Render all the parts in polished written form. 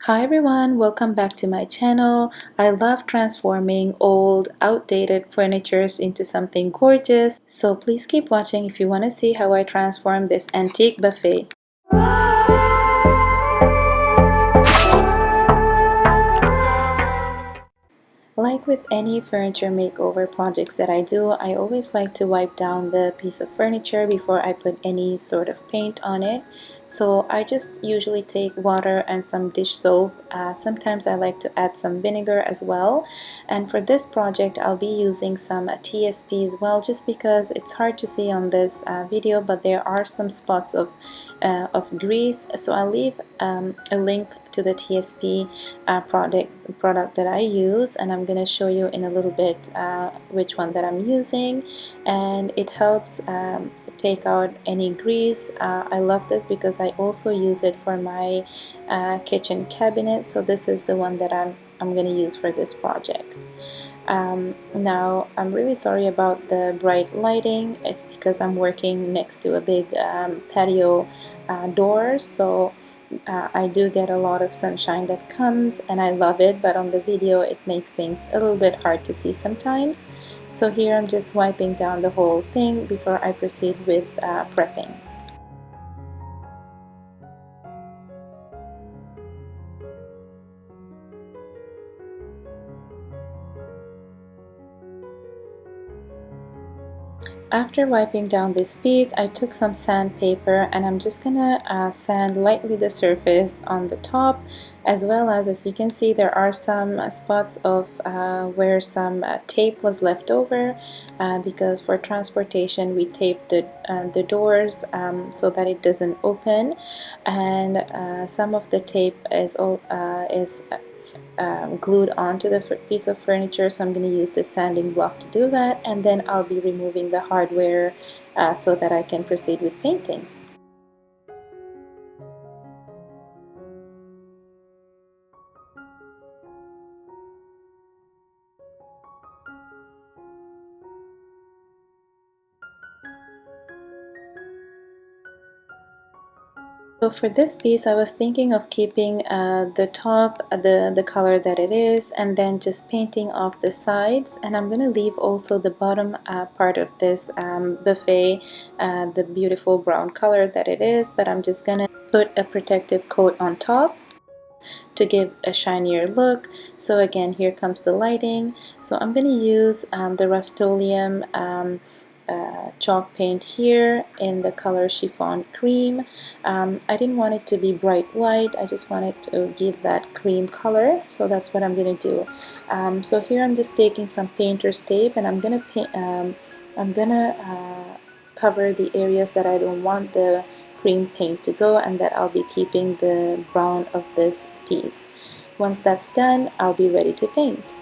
Hi everyone, welcome back to my channel. I love transforming old, outdated furnitures into something gorgeous, so please keep watching if you want to see how I transform this antique buffet. Like with any furniture makeover projects that I do, I always like to wipe down the piece of furniture before I put any sort of paint on it. So I just usually take water and some dish soap. Sometimes I like to add some vinegar as well. And for this project, I'll be using some TSP as well, just because it's hard to see on this video, but there are some spots of grease. So I'll leave a link to the TSP product that I use, and I'm going to show you in a little bit which one that I'm using, and it helps take out any grease. I love this because I also use it for my kitchen cabinet, so this is the one that I'm going to use for this project. Now I'm really sorry about the bright lighting. It's because I'm working next to a big patio door, so I do get a lot of sunshine that comes, and I love it, but on the video it makes things a little bit hard to see sometimes. So here I'm just wiping down the whole thing before I proceed with prepping. After wiping down this piece, I took some sandpaper and I'm just gonna sand lightly the surface on the top, as well as you can see, there are some spots of where some tape was left over, because for transportation we taped the doors so that it doesn't open, and some of the tape is glued onto the piece of furniture, so I'm going to use this sanding block to do that, and then I'll be removing the hardware so that I can proceed with painting. So for this piece, I was thinking of keeping the top, the color that it is, and then just painting off the sides. And I'm going to leave also the bottom part of this buffet, the beautiful brown color that it is, but I'm just going to put a protective coat on top to give a shinier look. So again, here comes the lighting. So I'm going to use the Rust-Oleum chalk paint here in the color Chiffon Cream. I didn't want it to be bright white, I just wanted to give that cream color, so that's what I'm going to do. So here I'm just taking some painter's tape, and I'm going to paint, cover the areas that I don't want the cream paint to go, and that I'll be keeping the brown of this piece. Once that's done, I'll be ready to paint.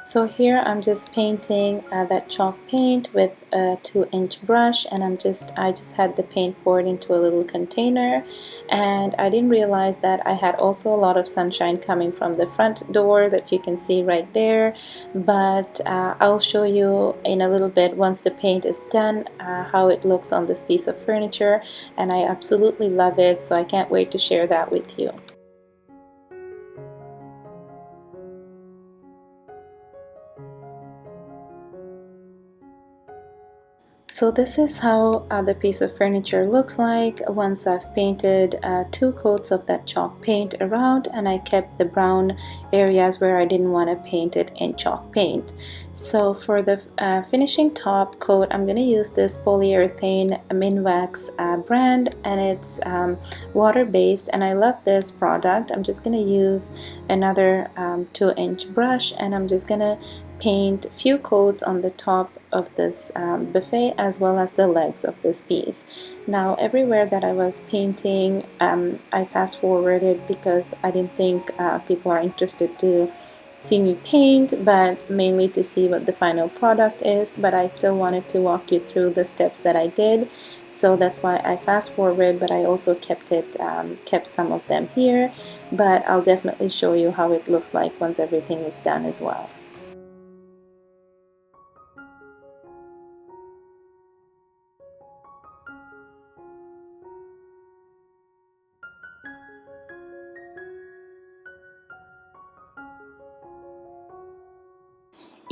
So here I'm just painting that chalk paint with a 2-inch brush, and I just had the paint poured into a little container, and I didn't realize that I had also a lot of sunshine coming from the front door that you can see right there. But I'll show you in a little bit once the paint is done how it looks on this piece of furniture, and I absolutely love it, so I can't wait to share that with you. So this is how the piece of furniture looks like once I've painted 2 coats of that chalk paint around, and I kept the brown areas where I didn't want to paint it in chalk paint. So for the finishing top coat, I'm going to use this polyurethane Minwax brand, and it's water-based, and I love this product. I'm just going to use another 2-inch brush, and I'm just going to paint a few coats on the top of this buffet as well as the legs of this piece. Now everywhere that I was painting, I fast forwarded because I didn't think people are interested to see me paint, but mainly to see what the final product is. But I still wanted to walk you through the steps that I did, so that's why I fast forward, but I also kept some of them here. But I'll definitely show you how it looks like once everything is done as well.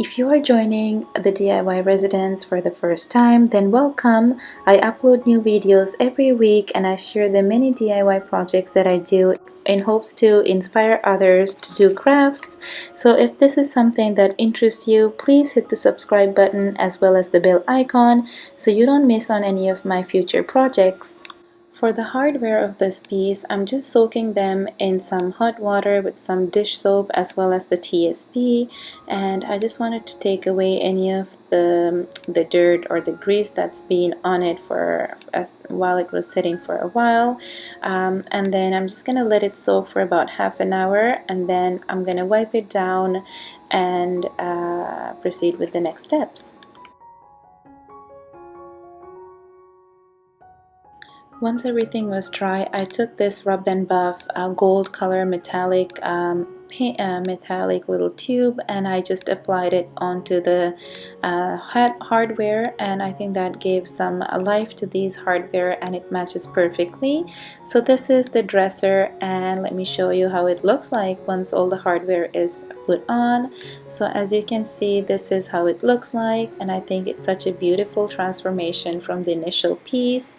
If you are joining the DIY Residence for the first time, then welcome. I upload new videos every week, and I share the many DIY projects that I do in hopes to inspire others to do crafts. So if this is something that interests you, please hit the subscribe button as well as the bell icon so you don't miss on any of my future projects. For the hardware of this piece, I'm just soaking them in some hot water with some dish soap as well as the TSP, and I just wanted to take away any of the dirt or the grease that's been on it while it was sitting for a while. And then I'm just gonna let it soak for about half an hour, and then I'm gonna wipe it down and proceed with the next steps. Once everything was dry, I took this Rub and Buff gold color metallic metallic little tube, and I just applied it onto the hardware, and I think that gave some life to these hardware, and it matches perfectly. So this is the dresser, and let me show you how it looks like once all the hardware is put on. So as you can see, this is how it looks like, and I think it's such a beautiful transformation from the initial piece.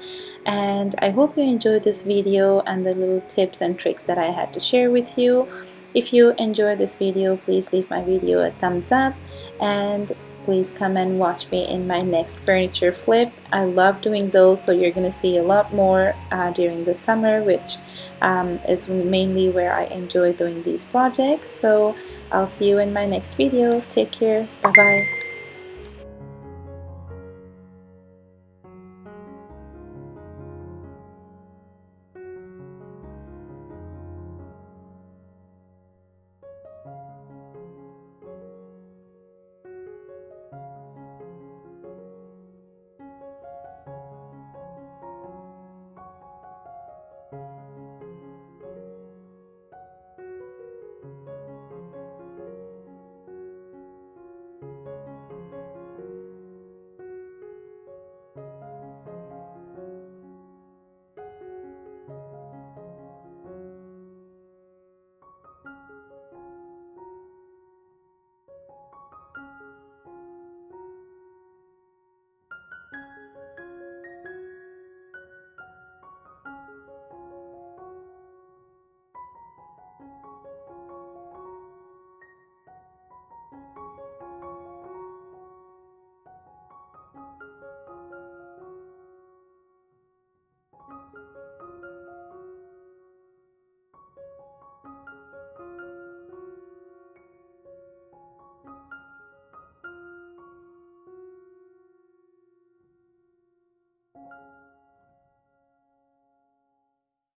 And I hope you enjoyed this video and the little tips and tricks that I had to share with you. If you enjoyed this video, please leave my video a thumbs up, and please come and watch me in my next furniture flip. I love doing those, so you're going to see a lot more during the summer, which is mainly where I enjoy doing these projects. So I'll see you in my next video. Take care. Bye bye.